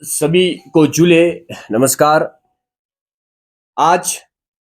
सभी को जुले नमस्कार। आज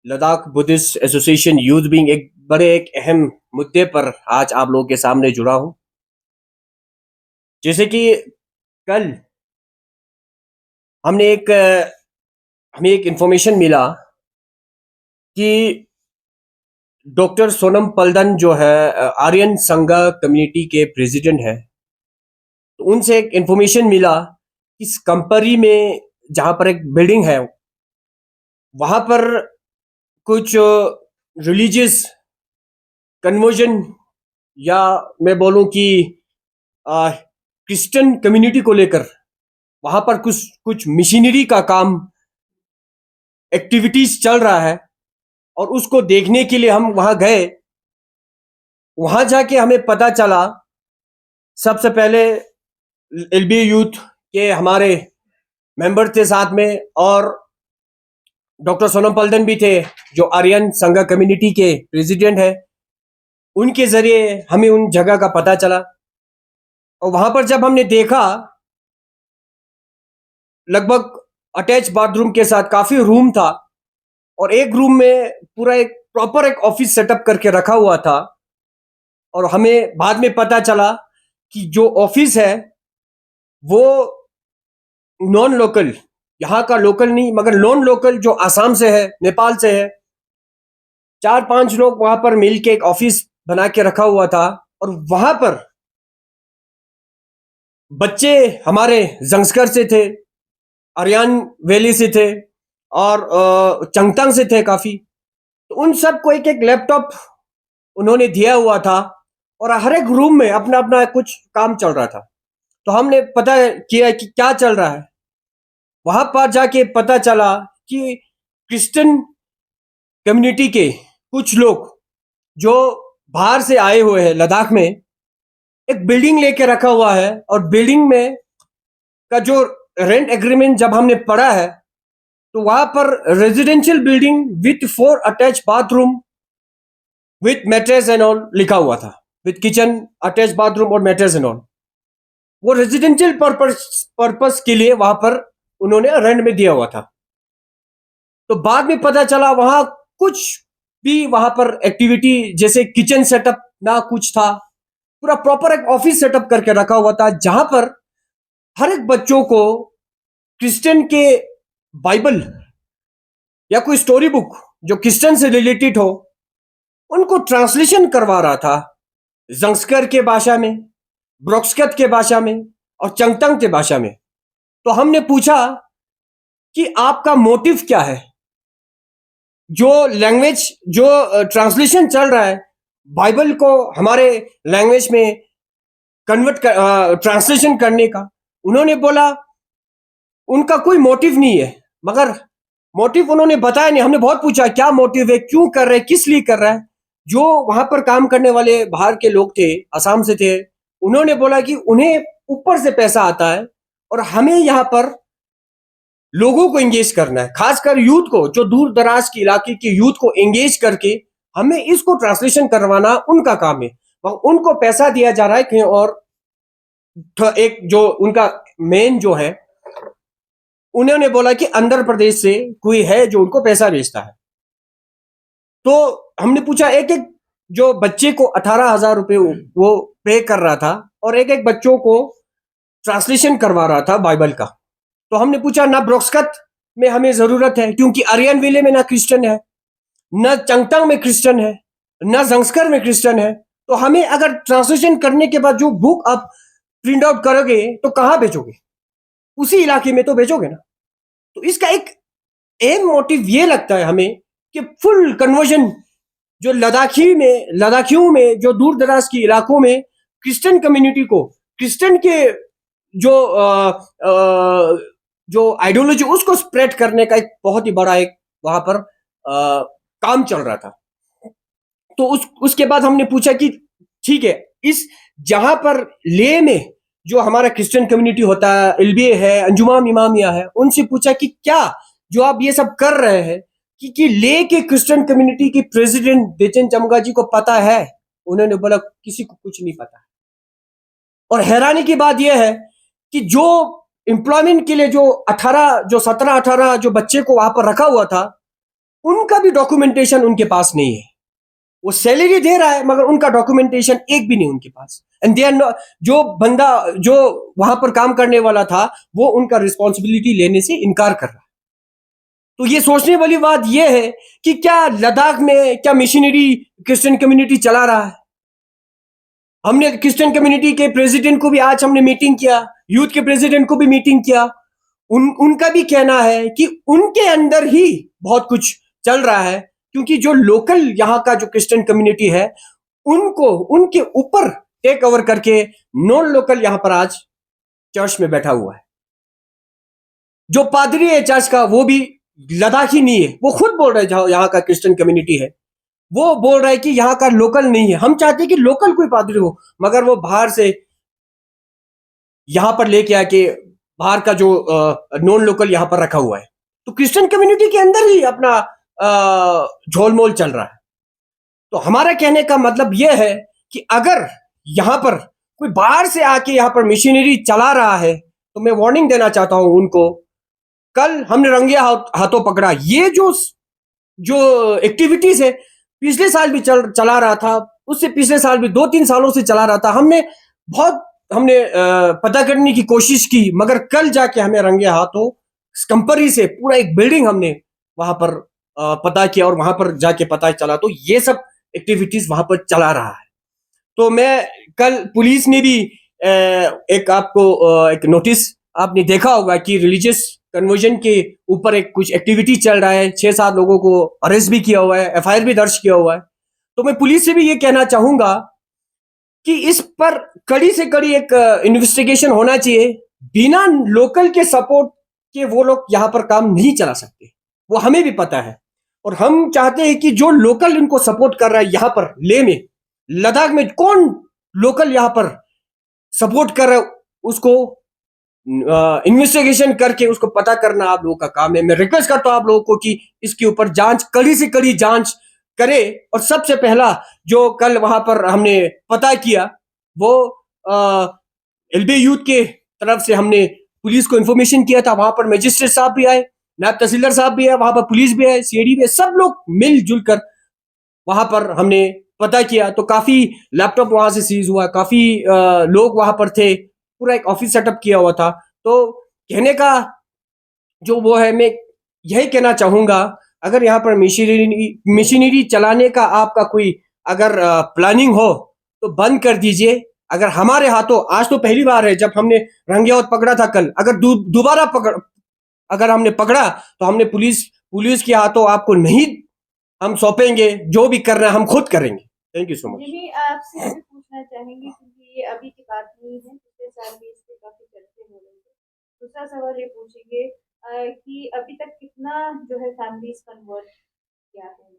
Ladakh Buddhist association youth wing एक अहम मुद्दे पर आज आप लोगों के सामने जुड़ा हूं। जैसे कि कल हमें एक इंफॉर्मेशन मिला कि डॉक्टर सोनम पलदन जो है आर्यन संघ कम्युनिटी के प्रेसिडेंट है। तो उनसे एक इंफॉर्मेशन मिला कि इस कंपनी में जहां पर एक बिल्डिंग है वहां पर कुछ रिलीजियस कन्वर्जन या मैं बोलूं कि क्रिश्चियन कम्युनिटी को लेकर वहां पर कुछ कुछ मिशनरी का काम एक्टिविटीज चल रहा है और उसको देखने के लिए हम वहां गए। वहां जाके हमें पता चला, सबसे पहले एलबी यूथ के हमारे मेंबर थे साथ में और डॉक्टर सोनम पलदन भी थे जो आर्यन संघ कम्युनिटी के प्रेसिडेंट है। उनके जरिए हमें उन जगह का पता चला और वहां पर जब हमने देखा, लगभग अटैच बाथरूम के साथ काफी रूम था और एक रूम में पूरा एक प्रॉपर एक ऑफिस सेटअप करके रखा हुआ था। और हमें बाद में पता चला कि जो ऑफिस है वो नॉन लोकल, यहाँ का लोकल नहीं मगर नॉन लोकल जो आसाम से है, नेपाल से है, 4-5 लोग वहां पर मिलके एक ऑफिस बना के रखा हुआ था। और वहां पर बच्चे हमारे जंस्कर से थे, अरियान वैली से थे और चंगतांग से थे काफी। तो उन सबको एक एक लैपटॉप उन्होंने दिया हुआ था और हर एक रूम में अपना अपना कुछ काम चल रहा था। तो हमने पता किया कि क्या चल रहा है। वहां पर जाके पता चला कि क्रिश्चियन कम्युनिटी के कुछ लोग जो बाहर से आए हुए हैं लद्दाख में, एक बिल्डिंग लेके रखा हुआ है और बिल्डिंग में का जो रेंट एग्रीमेंट जब हमने पढ़ा है तो वहां पर residential building with 4 attach bathroom with mattress and all लिखा हुआ था, विथ किचन अटैच बाथरूम और मैट्रेस एंड ऑल। वो रेजिडेंशियल पर्पस के लिए वहां पर उन्होंने रेंट में दिया हुआ था। तो बाद में पता चला वहां कुछ भी वहां पर एक्टिविटी जैसे किचन सेटअप ना कुछ था, पूरा प्रॉपर एक ऑफिस सेटअप करके रखा हुआ था जहां पर हर एक बच्चों को क्रिश्चियन के बाइबल या कोई स्टोरी बुक जो क्रिश्चियन से रिलेटेड हो उनको ट्रांसलेशन करवा रहा था, जंस्कर के भाषा में, ब्रोक्सकत के भाषा में और चंगतंग के भाषा में। तो हमने पूछा कि आपका मोटिव क्या है, जो लैंग्वेज जो ट्रांसलेशन चल रहा है बाइबल को हमारे लैंग्वेज में कन्वर्ट ट्रांसलेशन करने का। उन्होंने बोला उनका कोई मोटिव नहीं है, मगर मोटिव उन्होंने बताया नहीं। हमने बहुत पूछा क्या मोटिव है, क्यों कर रहे हैं, किस लिए कर रहा है। जो वहां पर काम करने वाले बाहर के लोग थे, असम से थे, उन्होंने बोला कि उन्हें ऊपर से पैसा आता है और हमें यहाँ पर लोगों को एंगेज करना है, खासकर यूथ को, जो दूर दराज के इलाके के यूथ को एंगेज करके हमें इसको ट्रांसलेशन करवाना उनका काम है। उनको पैसा दिया जा रहा है कहीं और। एक जो उनका मेन जो है, उन्होंने बोला कि आंध्र प्रदेश से कोई है जो उनको पैसा भेजता है। तो हमने पूछा, एक एक जो बच्चे को 18,000 रुपए वो पे कर रहा था और एक एक बच्चों को ट्रांसलेशन करवा रहा था बाइबल का। तो हमने पूछा ना ब्रोक्सकत में हमें जरूरत है क्योंकि आर्यन विले में ना क्रिश्चियन है, न चंगतांग में क्रिश्चियन है, न जंस्कर में क्रिश्चियन है। तो हमें अगर ट्रांसलेशन करने के बाद जो बुक आप प्रिंट आउट करोगे तो कहाँ भेजोगे, उसी इलाके में तो भेजोगे ना। तो इसका एक एम मोटिव ये लगता है हमें कि फुल कन्वर्जन जो लद्दाखियों में जो दूर दराज के इलाकों में क्रिश्चियन कम्युनिटी को क्रिश्चियन के जो जो आइडियोलॉजी उसको स्प्रेड करने का एक बहुत ही बड़ा एक वहां पर काम चल रहा था। तो उसके बाद हमने पूछा कि ठीक है, इस जहां पर ले में जो हमारा क्रिश्चियन कम्युनिटी होता है, एलबीए है, अंजुमन इमामिया है, उनसे पूछा कि क्या जो आप ये सब कर रहे हैं कि ले के क्रिश्चियन कम्युनिटी की प्रेसिडेंट देचन चमगा जी को पता है। उन्होंने बोला किसी को कुछ नहीं पता। और हैरानी की बात यह है कि जो एम्प्लॉयमेंट के लिए जो 17-18 जो बच्चे को वहां पर रखा हुआ था, उनका भी डॉक्यूमेंटेशन उनके पास नहीं है। वो सैलरी दे रहा है मगर उनका डॉक्यूमेंटेशन एक भी नहीं उनके पास। एंड दे आर जो बंदा जो वहां पर काम करने वाला था वो उनका रिस्पॉन्सिबिलिटी लेने से इनकार कर रहा है। तो ये सोचने वाली बात ये है कि क्या लद्दाख में क्या मिशनरी क्रिश्चियन कम्युनिटी चला रहा है? हमने क्रिश्चियन कम्युनिटी के प्रेसिडेंट को भी आज हमने मीटिंग किया, यूथ के प्रेसिडेंट को भी मीटिंग किया। उनका भी कहना है कि उनके अंदर ही बहुत कुछ चल रहा है, क्योंकि जो लोकल यहाँ का जो क्रिश्चियन कम्युनिटी है उनको उनके ऊपर टेक ओवर करके नॉन लोकल यहाँ पर आज चर्च में बैठा हुआ है। जो पादरी है चर्च का वो भी लद्दाखी नहीं है, वो खुद बोल रहे हैं यहाँ का क्रिश्चियन कम्युनिटी है, वो बोल रहा है कि यहाँ का लोकल नहीं है। हम चाहते हैं कि लोकल कोई पादरी हो, मगर वो बाहर से यहाँ पर लेके आके बाहर का जो नॉन लोकल यहाँ पर रखा हुआ है। तो क्रिश्चियन कम्युनिटी के अंदर ही अपना झोलमोल चल रहा है। तो हमारा कहने का मतलब यह है कि अगर यहाँ पर कोई बाहर से आके यहाँ पर मिशनरी चला रहा है तो मैं वार्निंग देना चाहता हूं उनको। कल हमने रंगे हाथों पकड़ा ये जो एक्टिविटीज है, पिछले साल भी चला रहा था, उससे पिछले साल भी 2-3 सालों से चला रहा था। हमने पता करने की कोशिश की, मगर कल जाके हमें रंगे हाथों कंपनी से पूरा एक बिल्डिंग हमने वहां पर पता किया और वहां पर जाके पता चला तो ये सब एक्टिविटीज वहां पर चला रहा है। तो मैं कल पुलिस ने भी एक आपको एक नोटिस आपने देखा होगा कि रिलीजियस कन्वर्जन के ऊपर एक कुछ एक्टिविटी चल रहा है, 6-7 लोगों को अरेस्ट भी किया हुआ है, एफआईआर भी दर्ज किया हुआ है। तो मैं पुलिस से भी ये कहना चाहूंगा कि इस पर कड़ी से कड़ी एक इन्वेस्टिगेशन होना चाहिए। बिना लोकल के सपोर्ट के वो लोग यहाँ पर काम नहीं चला सकते, वो हमें भी पता है। और हम चाहते हैं कि जो लोकल इनको सपोर्ट कर रहा है यहाँ पर लेह में, लद्दाख में कौन लोकल यहाँ पर सपोर्ट कर रहा है उसको इन्वेस्टिगेशन करके उसको पता करना आप लोगों का काम है। मैं रिक्वेस्ट करता हूं आप लोगों को कि इसके ऊपर जांच, कड़ी से कड़ी जांच करे। और सबसे पहला जो कल वहां पर हमने पता किया वो एलबी यूथ के तरफ से हमने पुलिस को इन्फॉर्मेशन किया था। वहां पर मजिस्ट्रेट साहब भी आए, नायब तहसीलदार साहब भी है, वहां पर पुलिस भी है, सीआईडी भी है, सब लोग मिलजुल कर वहां पर हमने पता किया। तो काफी लैपटॉप वहां से सीज हुआ, काफी लोग वहां पर थे, पूरा एक ऑफिस सेटअप किया हुआ था। तो कहने का जो वो है, मैं यही कहना चाहूंगा, अगर यहाँ पर मशीनरी चलाने का आपका कोई अगर प्लानिंग हो तो बंद कर दीजिए। अगर हमारे हाथों, आज तो पहली बार है जब हमने रंगे हाथ पकड़ा था कल, अगर दोबारा अगर हमने पकड़ा तो हमने पुलिस के हाथों आपको नहीं हम सौंपेंगे, जो भी करना है हम खुद करेंगे। Thank you so much. जी, आपसे भी पूछना चाहेंगे क्योंकि ये अभी की बात नहीं है, पिछले साल भी इसके काफी चर्चे हो रहे थे। दूसरा सवाल ये पूछेंगे कि अभी तक कितना जो है फैमिलीज कन्वर्ट किया है?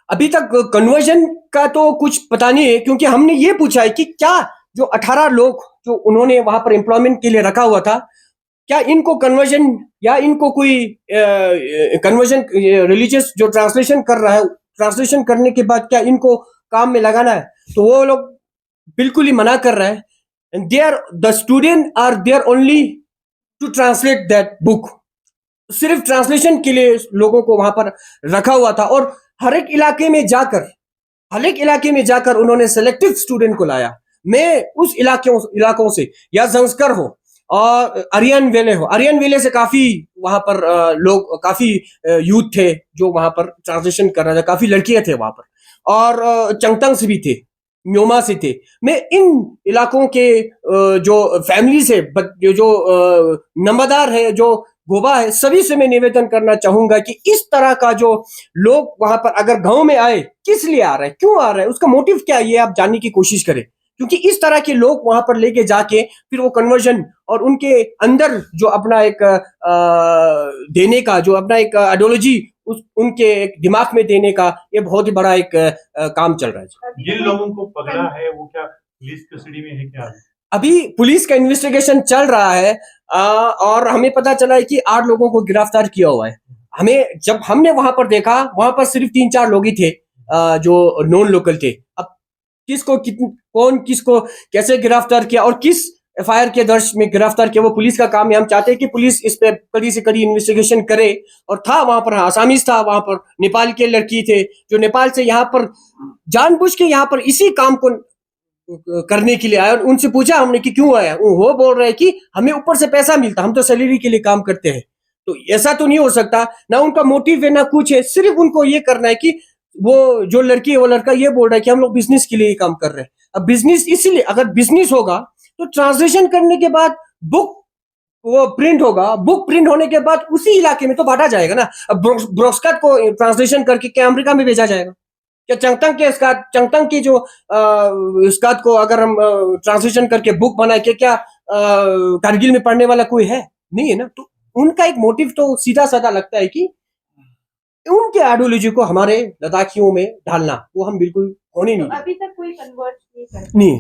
अभी तक कन्वर्जन का तो कुछ पता नहीं है, क्योंकि हमने ये पूछा है कि क्या जो 18 लोग जो उन्होंने वहां पर एम्प्लॉयमेंट के लिए रखा हुआ था, क्या इनको कन्वर्जन या इनको कोई कन्वर्जन रिलीजियस जो ट्रांसलेशन कर रहा है, ट्रांसलेशन करने के बाद क्या इनको काम में लगाना है? तो वो लोग बिल्कुल ही मना कर रहा है। And the student are there only to translate that book. सिर्फ ट्रांसलेशन के लिए लोगों को वहां पर रखा हुआ था। और हर एक इलाके में जाकर उन्होंने सेलेक्टिव स्टूडेंट को लाया। मैं उस इलाकों से, या जंस्कर हो और अरियन वेले से काफी वहां पर लोग, काफी यूथ थे जो वहां पर ट्रांसलेशन कर रहे थे, काफी लड़कियां थे वहां पर, और चंगतंग से भी थे, म्योमा से थे। मैं इन इलाकों के जो फैमिली से जो नंबरदार है, जो गोबा है, सभी से मैं निवेदन करना चाहूंगा कि इस तरह का जो लोग वहां पर अगर गांव में आए, किस लिए आ रहे हैं, क्यों आ रहे हैं, उसका मोटिव क्या है, ये आप जानने की कोशिश करें। क्योंकि इस तरह के लोग वहां पर लेके जाके फिर वो कन्वर्जन और उनके अंदर जो अपना एक देने का, जो अपना एक आइडियोलॉजी उनके एक दिमाग में देने का, ये बहुत ही बड़ा एक काम चल रहा है। जिन लोगों को पकड़ा है वो क्या पुलिस कस्टडी में है क्या? अभी पुलिस का इन्वेस्टिगेशन चल रहा है और हमें पता चला है कि 8 लोगों को गिरफ्तार किया हुआ है। जब हमने वहां पर देखा, वहां पर सिर्फ 3-4 लोग ही थे जो नॉन लोकल थे। अब कौन किसको कैसे गिरफ्तार किया और किस FIR के दर्ज में गिरफ्तार किया, वो पुलिस का काम है। हम चाहते हैं कि पुलिस इस पे कड़ी से कड़ी इन्वेस्टिगेशन करे। और था वहां पर आसामीज था, वहां पर नेपाल के लड़की थे जो नेपाल से यहाँ पर जानबूझ के यहाँ पर इसी काम को करने के लिए आया। और उनसे पूछा हमने कि क्यों आया, वो बोल रहे हैं कि हमें ऊपर से पैसा मिलता, हम तो सैलरी के लिए काम करते हैं। तो ऐसा तो नहीं हो सकता, ना उनका मोटिव है ना कुछ है, सिर्फ उनको ये करना है कि वो जो लड़की है वो लड़का ये बोल रहा है कि हम लोग बिजनेस के लिए काम कर रहे हैं। अब बिजनेस इसीलिए, अगर बिजनेस होगा तो ट्रांसलेशन करने के बाद बुक वो प्रिंट होगा, बुक प्रिंट होने के बाद उसी इलाके में तो बांटा जाएगा ना। अब ब्रोस्काट को ट्रांसलेशन करके क्या अमेरिका में भेजा जाएगा? क्या चंगतंग की जो स्कात को अगर हम ट्रांसलेशन करके बुक बना के क्या कारगिल में पढ़ने वाला कोई है? नहीं है ना। तो उनका एक मोटिव तो सीधा साधा लगता है कि उनके आइडियोलॉजी को हमारे लद्दाखियों में डालना, वो हम बिल्कुल होने तो नहीं देंगे। अभी तक कोई कन्वर्ट नहीं कर नहीं,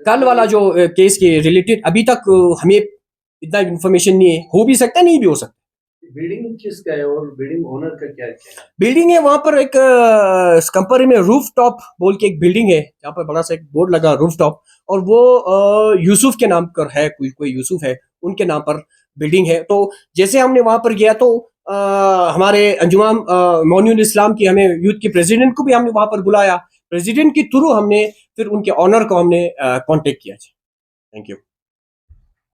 कल वाला जो केस के रिलेटेड अभी तक हमें इतना इन्फॉर्मेशन नहीं है, हो भी सकता है नहीं भी हो सकता। बिल्डिंग किसका है और बिल्डिंग ओनर का क्या है? बिल्डिंग है वहां पर एक कंपनी में रूफ टॉप बोल के एक बिल्डिंग है, जहाँ पर बड़ा सा एक बोर्ड लगा रूफ टॉप, और वो यूसुफ के नाम पर है, कोई यूसुफ है उनके नाम पर बिल्डिंग है। तो जैसे हमने वहां पर गया तो हमारे अंजुमन मोइनुल इस्लाम की, हमें यूथ के प्रेसिडेंट को भी हमने वहां पर बुलाया। प्रेसिडेंट के थ्रू हमने फिर उनके ऑनर को हमने कांटेक्ट किया। Thank you.